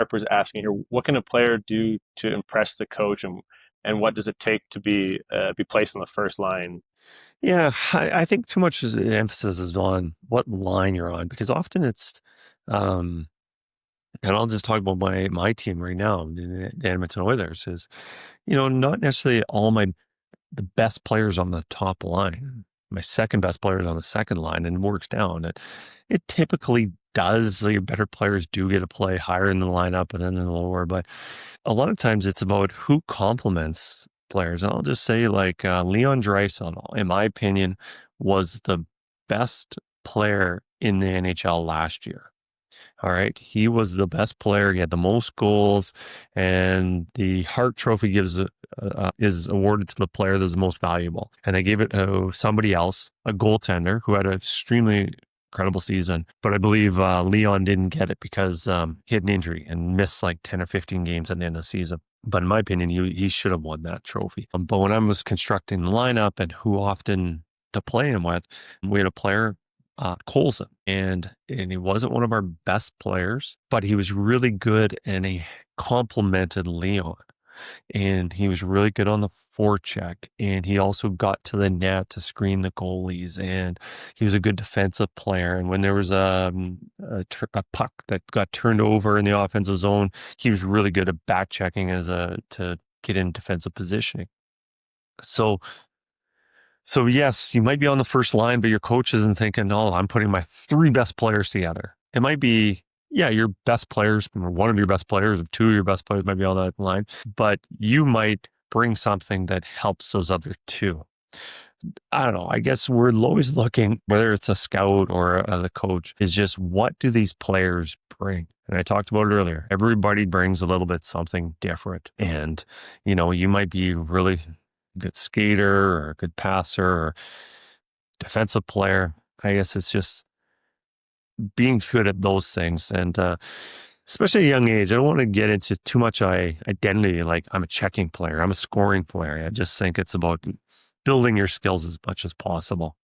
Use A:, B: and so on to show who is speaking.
A: Harper's asking here, what can a player do to impress the coach, and what does it take to be placed on the first line?
B: Yeah, I think too much emphasis is on what line you're on because often it's, um, and I'll just talk about my team right now, the Edmonton Oilers, is not necessarily all the best players on the top line. My second best players on the second line, and works down. It typically does. Like, better players do get to play higher in the lineup and then in the lower, but a lot of times it's about who complements players. And I'll just say, like, Leon Draisaitl, in my opinion, was the best player in the NHL last year. All right. He was the best player. He had the most goals, and the Hart Trophy is awarded to the player that's most valuable. And they gave it to somebody else, a goaltender who had an extremely incredible season. But I believe Leon didn't get it because he had an injury and missed like 10 or 15 games at the end of the season. But in my opinion, he should have won that trophy. But when I was constructing the lineup and who often to play him with, we had a player, Colson, and he wasn't one of our best players, but he was really good and he complemented Leon. And he was really good on the forecheck, and he also got to the net to screen the goalies, and he was a good defensive player. And when there was a puck that got turned over in the offensive zone, he was really good at back checking to get in defensive positioning. So yes, you might be on the first line, but your coach isn't thinking, "Oh, I'm putting my three best players together." It might be, yeah, your best players, or one of your best players, or two of your best players might be on that line, but you might bring something that helps those other two. I don't know. I guess we're always looking, whether it's a scout or the coach, is just what do these players bring? And I talked about it earlier. Everybody brings a little bit something different. And, you might be really good skater or a good passer or defensive player. I guess it's just being good at those things. And especially at a young age, I don't want to get into too much identity, like I'm a checking player, I'm a scoring player. I just think it's about building your skills as much as possible.